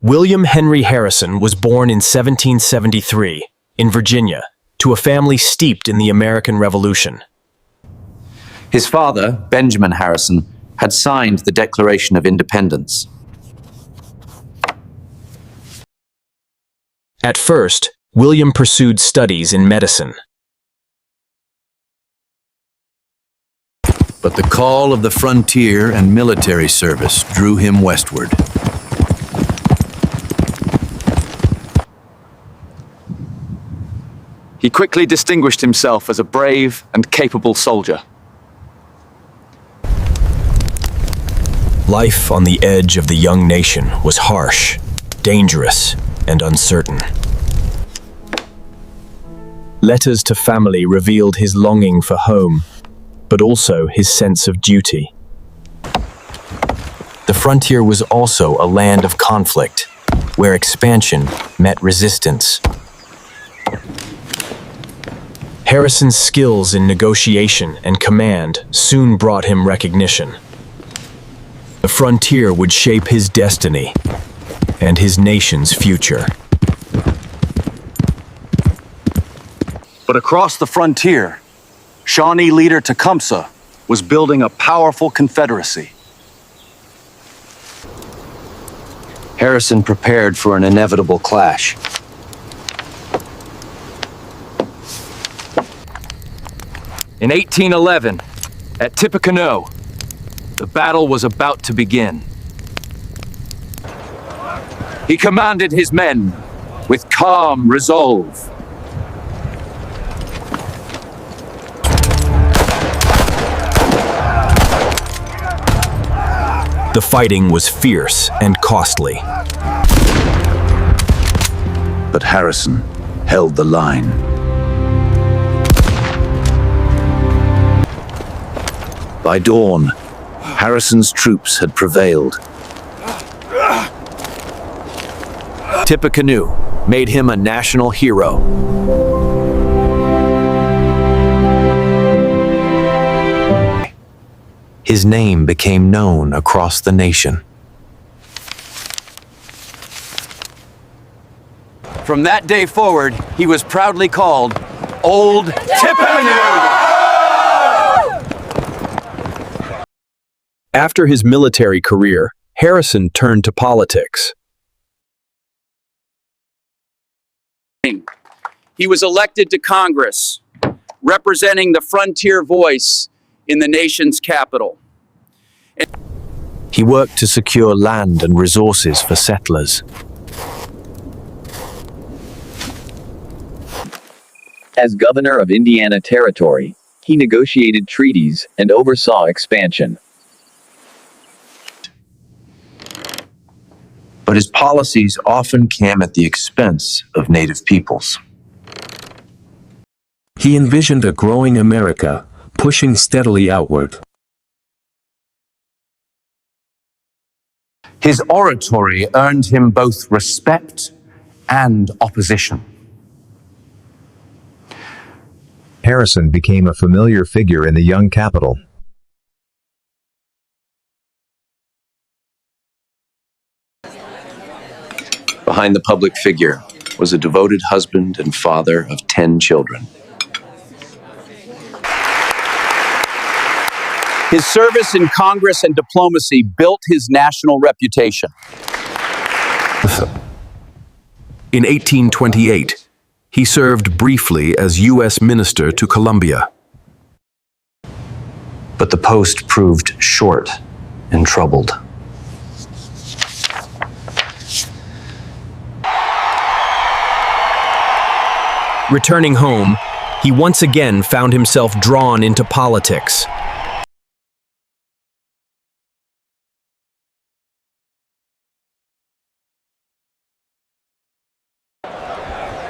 William Henry Harrison was born in 1773 in Virginia to a family steeped in the American Revolution. His father, Benjamin Harrison, had signed the Declaration of Independence. At first, William pursued studies in medicine. But the call of the frontier and military service drew him westward. He quickly distinguished himself as a brave and capable soldier. Life on the edge of the young nation was harsh, dangerous, and uncertain. Letters to family revealed his longing for home, but also his sense of duty. The frontier was also a land of conflict, where expansion met resistance. Harrison's skills in negotiation and command soon brought him recognition. The frontier would shape his destiny and his nation's future. But across the frontier, Shawnee leader Tecumseh was building a powerful confederacy. Harrison prepared for an inevitable clash. In 1811, at Tippecanoe, the battle was about to begin. He commanded his men with calm resolve. The fighting was fierce and costly. But Harrison held the line. By dawn, Harrison's troops had prevailed. Tippecanoe made him a national hero. His name became known across the nation. From that day forward, he was proudly called Old Tippecanoe. After his military career, Harrison turned to politics. He was elected to Congress, representing the frontier voice in the nation's capital. He worked to secure land and resources for settlers. As governor of Indiana Territory, he negotiated treaties and oversaw expansion. But his policies often came at the expense of native peoples. He envisioned a growing America, pushing steadily outward. His oratory earned him both respect and opposition. Harrison became a familiar figure in the young capital. Behind the public figure was a devoted husband and father of 10 children. His service in Congress and diplomacy built his national reputation. In 1828, he served briefly as U.S. Minister to Colombia. But the post proved short and troubled. Returning home, he once again found himself drawn into politics.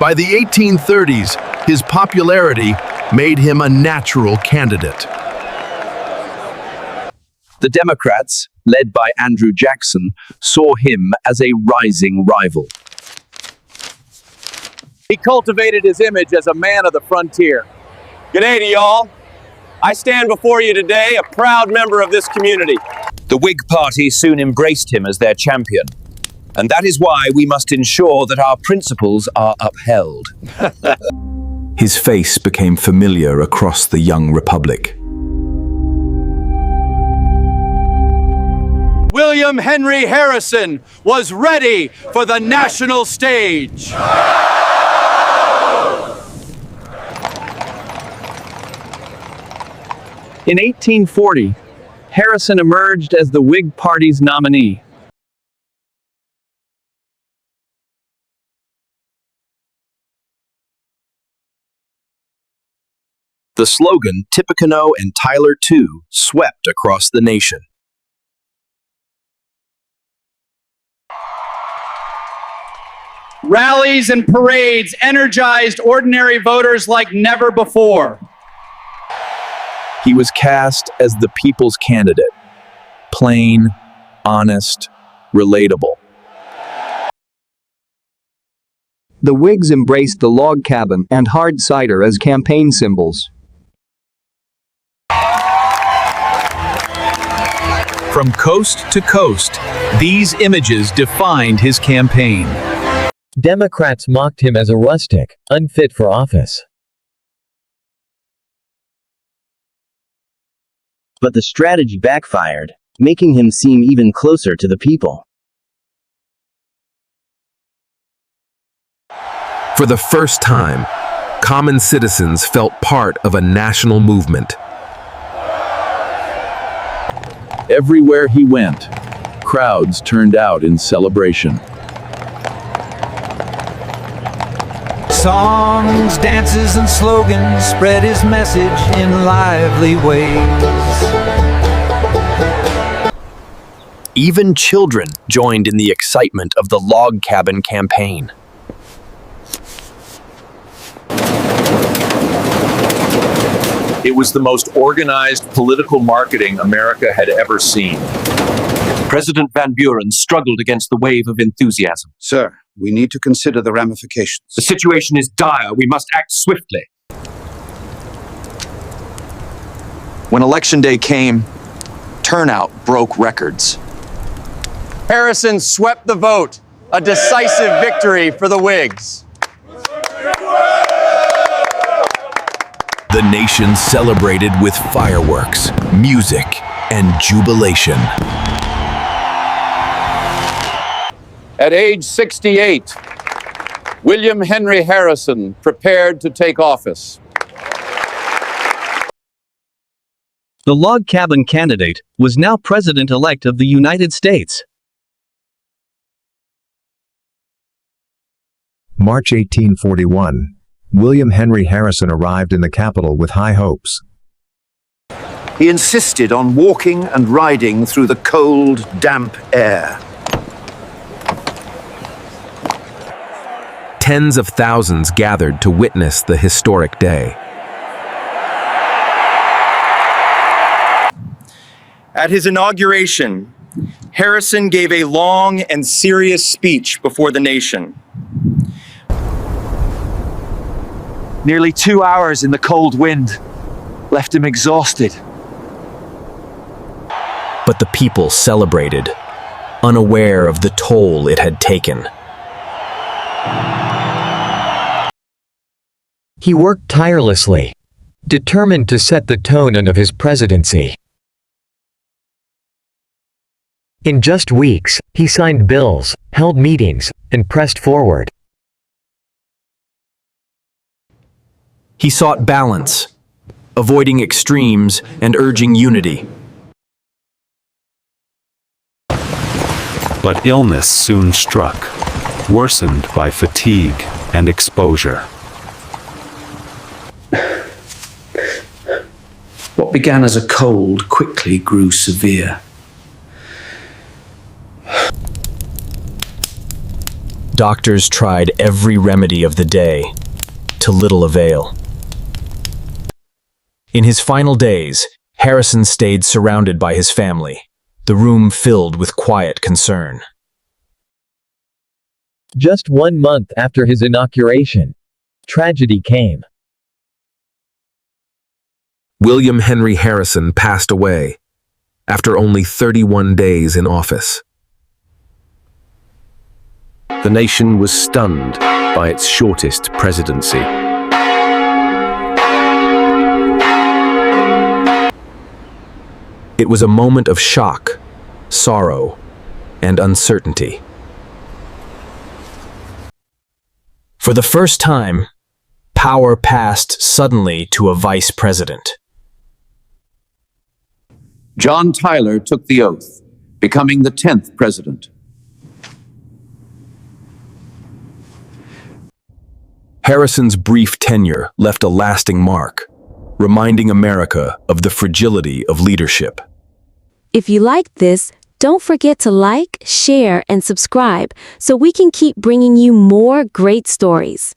By the 1830s, his popularity made him a natural candidate. The Democrats, led by Andrew Jackson, saw him as a rising rival. He cultivated his image as a man of the frontier. G'day to y'all. I stand before you today, a proud member of this community. The Whig Party soon embraced him as their champion. And that is why we must ensure that our principles are upheld. His face became familiar across the young republic. William Henry Harrison was ready for the national stage. In 1840, Harrison emerged as the Whig Party's nominee. The slogan Tippecanoe and Tyler too swept across the nation. Rallies and parades energized ordinary voters like never before. He was cast as the people's candidate. Plain, honest, relatable. The Whigs embraced the log cabin and hard cider as campaign symbols. From coast to coast, these images defined his campaign. Democrats mocked him as a rustic, unfit for office. But the strategy backfired, making him seem even closer to the people. For the first time, common citizens felt part of a national movement. Everywhere he went, crowds turned out in celebration. Songs, dances, and slogans spread his message in lively ways. Even children joined in the excitement of the log cabin campaign. It was the most organized political marketing America had ever seen. President Van Buren struggled against the wave of enthusiasm. Sir, we need to consider the ramifications. The situation is dire. We must act swiftly. When Election Day came, turnout broke records. Harrison swept the vote, a decisive victory for the Whigs. The nation celebrated with fireworks, music, and jubilation. At age 68, William Henry Harrison prepared to take office. The log cabin candidate was now President-elect of the United States. March 1841. William Henry Harrison arrived in the capital with high hopes. He insisted on walking and riding through the cold, damp air. Tens of thousands gathered to witness the historic day. At his inauguration, Harrison gave a long and serious speech before the nation. Nearly 2 hours in the cold wind left him exhausted. But the people celebrated, unaware of the toll it had taken. He worked tirelessly, determined to set the tone of his presidency. In just weeks, he signed bills, held meetings, and pressed forward. He sought balance, avoiding extremes and urging unity. But illness soon struck, worsened by fatigue and exposure. What began as a cold quickly grew severe. Doctors tried every remedy of the day, to little avail. In his final days, Harrison stayed surrounded by his family, the room filled with quiet concern. Just 1 month after his inauguration, tragedy came. William Henry Harrison passed away after only 31 days in office. The nation was stunned by its shortest presidency. It was a moment of shock, sorrow, and uncertainty. For the first time, power passed suddenly to a vice president. John Tyler took the oath, becoming the 10th president. Harrison's brief tenure left a lasting mark, reminding America of the fragility of leadership. If you liked this, don't forget to like, share, and subscribe so we can keep bringing you more great stories.